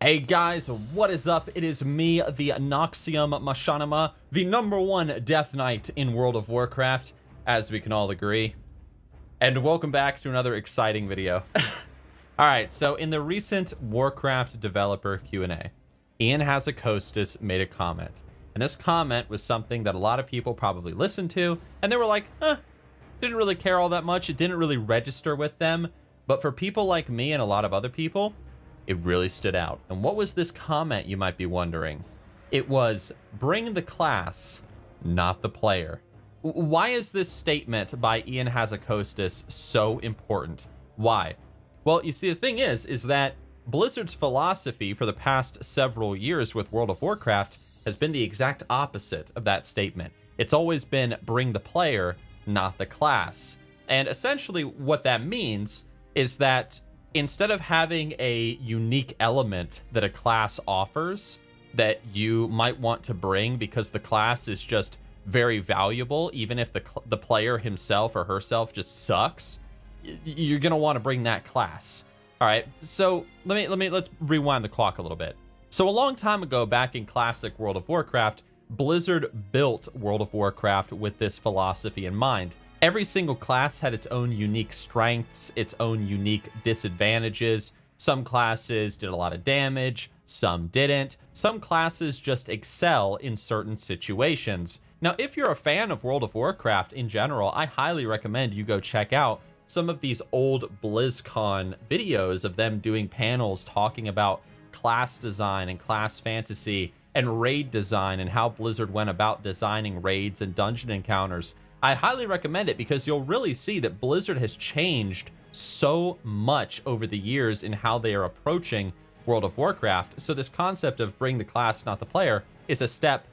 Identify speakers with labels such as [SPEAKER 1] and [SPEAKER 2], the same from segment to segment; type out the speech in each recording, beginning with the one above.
[SPEAKER 1] Hey guys, what is up? It is me, the Nixxiom Mashanama, the #1 Death Knight in World of Warcraft, as we can all agree. And welcome back to another exciting video. Alright, so in the recent Warcraft developer Q&A, Ian made a comment. And this comment was something that a lot of people probably listened to, and they were like, didn't really care all that much, it didn't really register with them. But for people like me and a lot of other people, it really stood out. And what was this comment, you might be wondering? It was, bring the class, not the player. Why is this statement by Ian so important? Why? Well, you see, the thing is that Blizzard's philosophy for the past several years with World of Warcraft has been the exact opposite of that statement. It's always been bring the player, not the class. And essentially what that means is that instead of having a unique element that a class offers that you might want to bring because the class is just very valuable, even if the player himself or herself just sucks, you're gonna want to bring that class. All right, so let's rewind the clock a little bit. So a long time ago, back in classic World of Warcraft, Blizzard built World of Warcraft with this philosophy in mind. Every single class had its own unique strengths, its own unique disadvantages. Some classes did a lot of damage, some didn't. Some classes just excel in certain situations. Now, if you're a fan of World of Warcraft in general, I highly recommend you go check out some of these old Blizzcon videos of them doing panels talking about class design and class fantasy and raid design and how Blizzard went about designing raids and dungeon encounters. I highly recommend it because you'll really see that Blizzard has changed so much over the years in how they are approaching World of Warcraft. So this concept of bring the class, not the player, is a step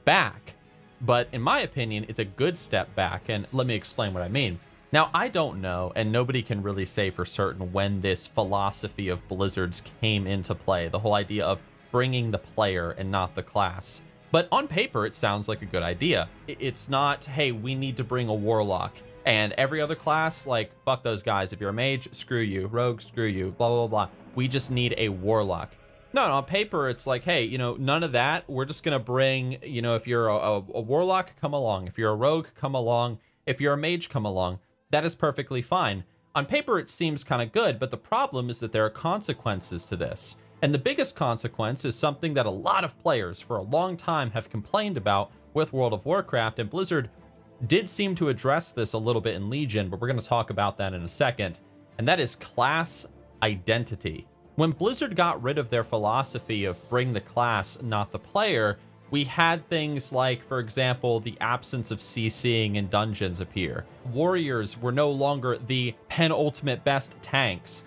[SPEAKER 1] back. But in my opinion, it's a good step back, and let me explain what I mean. Now, I don't know, and nobody can really say for certain when this philosophy of Blizzard's came into play, the whole idea of bringing the player and not the class. But on paper, it sounds like a good idea. It's not, hey, we need to bring a warlock. And every other class, like, fuck those guys. If you're a mage, screw you. Rogue, screw you. Blah, blah, blah. We just need a warlock. No, on paper, it's like, hey, you know, none of that. We're just going to bring, you know, if you're a warlock, come along. If you're a rogue, come along. If you're a mage, come along. That is perfectly fine. On paper, it seems kind of good, but the problem is that there are consequences to this. And the biggest consequence is something that a lot of players for a long time have complained about with World of Warcraft, and Blizzard did seem to address this a little bit in Legion, but we're going to talk about that in a second, and that is class identity. When Blizzard got rid of their philosophy of bring the class, not the player, we had things like, for example, the absence of CCing in dungeons appear. Warriors were no longer the penultimate best tanks.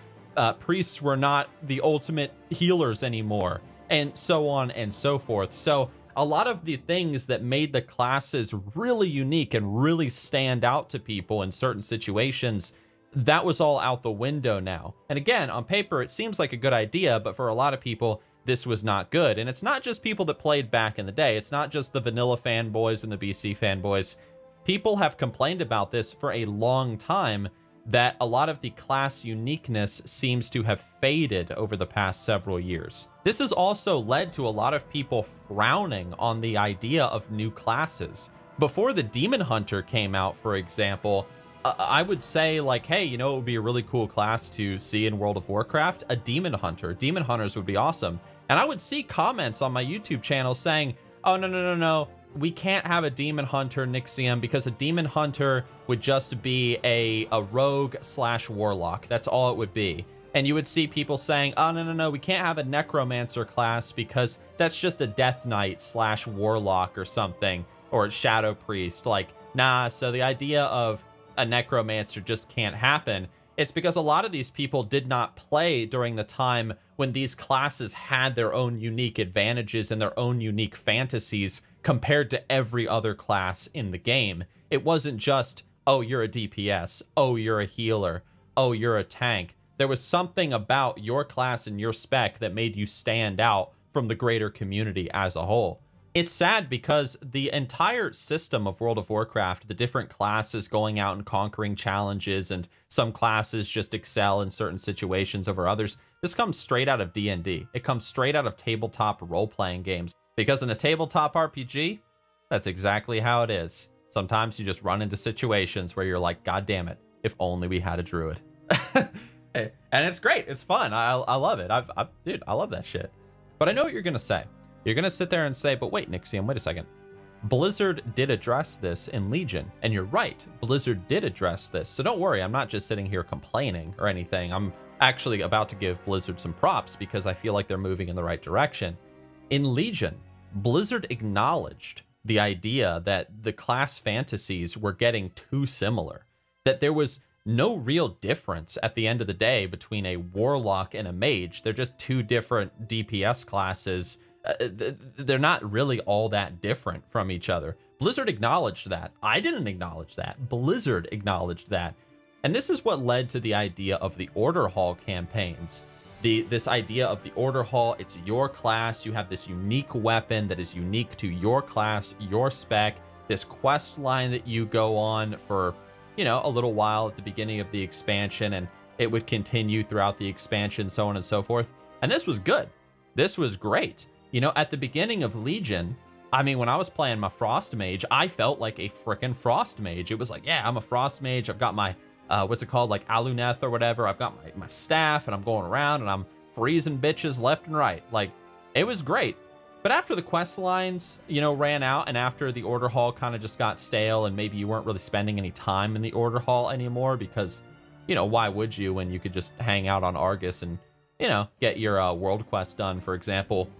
[SPEAKER 1] Priests were not the ultimate healers anymore, and so on and so forth. So a lot of the things that made the classes really unique and really stand out to people in certain situations, that was all out the window now. And again, on paper, it seems like a good idea, but for a lot of people, this was not good. And it's not just people that played back in the day. It's not just the vanilla fanboys and the BC fanboys. People have complained about this for a long time, that a lot of the class uniqueness seems to have faded over the past several years. This has also led to a lot of people frowning on the idea of new classes. Before the Demon Hunter came out, for example, I would say, like, hey, you know, it would be a really cool class to see in World of Warcraft, a Demon Hunter. Demon Hunters would be awesome. And I would see comments on my YouTube channel saying, oh, no, we can't have a Demon Hunter Nixxiom because a Demon Hunter would just be a rogue/warlock. That's all it would be. And you would see people saying, oh, no, we can't have a Necromancer class because that's just a Death Knight/warlock or something, or a Shadow Priest. Like, nah, so the idea of a Necromancer just can't happen. It's because a lot of these people did not play during the time when these classes had their own unique advantages and their own unique fantasies compared to every other class in the game. It wasn't just, oh, you're a DPS, oh, you're a healer, oh, you're a tank. There was something about your class and your spec that made you stand out from the greater community as a whole. It's sad because the entire system of World of Warcraft, the different classes going out and conquering challenges, and some classes just excel in certain situations over others, This comes straight out of D&D. It comes straight out of tabletop role-playing games. Because in a tabletop RPG, that's exactly how it is. Sometimes you just run into situations where you're like, God damn it, if only we had a druid. And it's great. It's fun. I love it. Dude, I love that shit. But I know what you're going to say. You're going to sit there and say, but wait, Nixxiom, wait a second. Blizzard did address this in Legion. And you're right. Blizzard did address this. So don't worry. I'm not just sitting here complaining or anything. I'm actually about to give Blizzard some props because I feel like they're moving in the right direction. In Legion, Blizzard acknowledged the idea that the class fantasies were getting too similar, that there was no real difference at the end of the day between a warlock and a mage. They're just two different DPS classes. They're not really all that different from each other. Blizzard acknowledged that. I didn't acknowledge that. Blizzard acknowledged that. And this is what led to the idea of the Order Hall campaigns. This idea of the Order Hall, it's your class. You have this unique weapon that is unique to your class, your spec, this quest line that you go on for, you know, a little while at the beginning of the expansion, and it would continue throughout the expansion, so on and so forth. And this was good. This was great. You know, at the beginning of Legion, I mean, when I was playing my Frost Mage, I felt like a frickin' Frost Mage. It was like, yeah, I'm a Frost Mage. I've got my, what's it called? Like Aluneth or whatever. I've got my staff and I'm going around and I'm freezing bitches left and right. Like, it was great. But after the quest lines, you know, ran out, and after the Order Hall kind of just got stale, and maybe you weren't really spending any time in the Order Hall anymore because, you know, why would you when you could just hang out on Argus and, you know, get your world quest done, for example.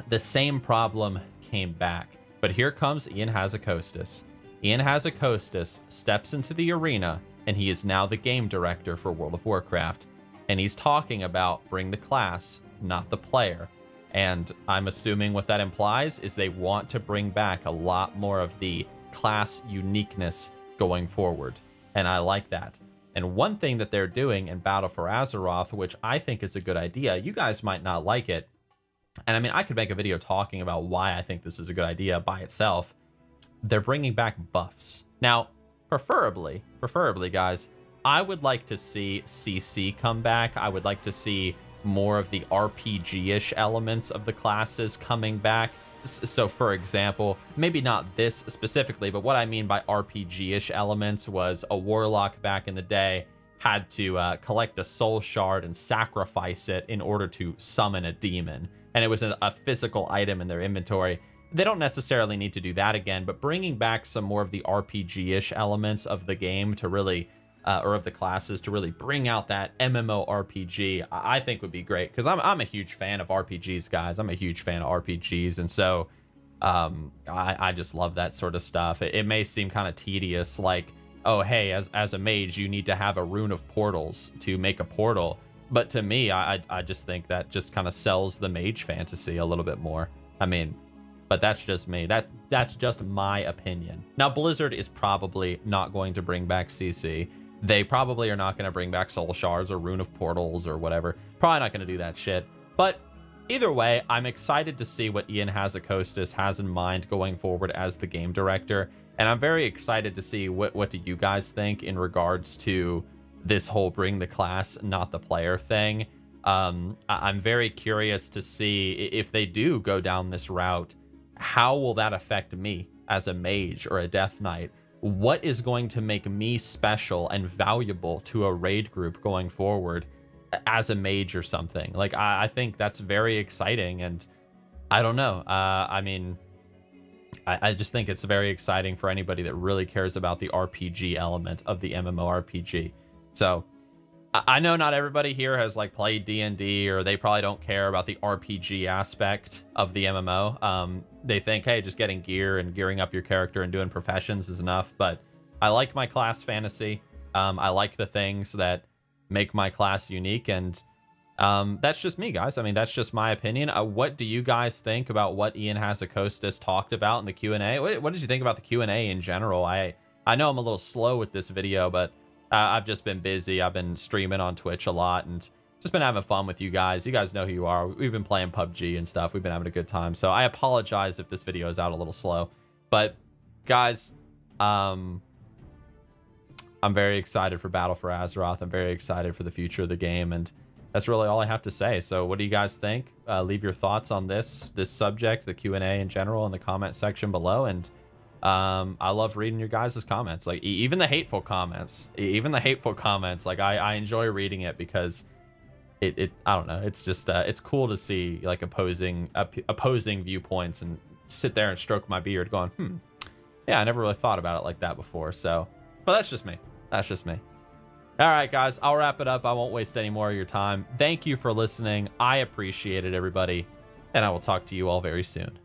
[SPEAKER 1] The same problem came back. But here comes Ian Hazzikostas. Ian Hazzikostas steps into the arena, and he is now the game director for World of Warcraft. And he's talking about bring the class, not the player. And I'm assuming what that implies is they want to bring back a lot more of the class uniqueness going forward. And I like that. And one thing that they're doing in Battle for Azeroth, which I think is a good idea, you guys might not like it. And I mean, I could make a video talking about why I think this is a good idea by itself. They're bringing back buffs. Now, preferably, guys, I would like to see CC come back. I would like to see more of the RPG-ish elements of the classes coming back. So for example, maybe not this specifically, but what I mean by RPG-ish elements was a warlock back in the day had to collect a soul shard and sacrifice it in order to summon a demon. And it was a physical item in their inventory. They don't necessarily need to do that again, but bringing back some more of the RPG-ish elements of the game to really or of the classes to really bring out that MMORPG, I think would be great. Because I'm a huge fan of RPGs, guys. I'm a huge fan of RPGs. And so I just love that sort of stuff. It may seem kind of tedious, like, oh, hey, as a mage, you need to have a rune of portals to make a portal. But to me, I just think that just kind of sells the mage fantasy a little bit more. I mean, but that's just me. That's just my opinion. Now, Blizzard is probably not going to bring back CC. They probably are not going to bring back soul shards or rune of portals or whatever. Probably not going to do that shit. But either way, I'm excited to see what Ian Hazzikostas has in mind going forward as the game director. And I'm very excited to see what do you guys think in regards to this whole bring the class, not the player thing. I'm very curious to see if they do go down this route, how will that affect me as a mage or a death knight? What is going to make me special and valuable to a raid group going forward as a mage or something? Like, I think that's very exciting, and I don't know. I mean, I just think it's very exciting for anybody that really cares about the RPG element of the MMORPG. So I know not everybody here has like played D&D, or they probably don't care about the RPG aspect of the MMO. They think, hey, just getting gear and gearing up your character and doing professions is enough. But I like my class fantasy. I like the things that make my class unique, and that's just me, guys. I mean, that's just my opinion. What do you guys think about what Ian Hazzikostas talked about in the Q&A? What did you think about the Q&A in general? I know I'm a little slow with this video, but I've just been busy. I've been streaming on Twitch a lot and just been having fun with you guys. You guys know who you are. We've been playing PUBG and stuff. We've been having a good time. So I apologize if this video is out a little slow. But guys, I'm very excited for Battle for Azeroth. I'm very excited for the future of the game. And that's really all I have to say. So what do you guys think? Leave your thoughts on this subject, the Q&A in general, in the comment section below. And I love reading your guys' comments, like even the hateful comments, like I enjoy reading it because it I don't know, it's just it's cool to see like opposing viewpoints and sit there and stroke my beard going, yeah, I never really thought about it like that before. So, but that's just me. All right, guys, I'll wrap it up. I won't waste any more of your time. Thank you for listening. I appreciate it, everybody, and I will talk to you all very soon.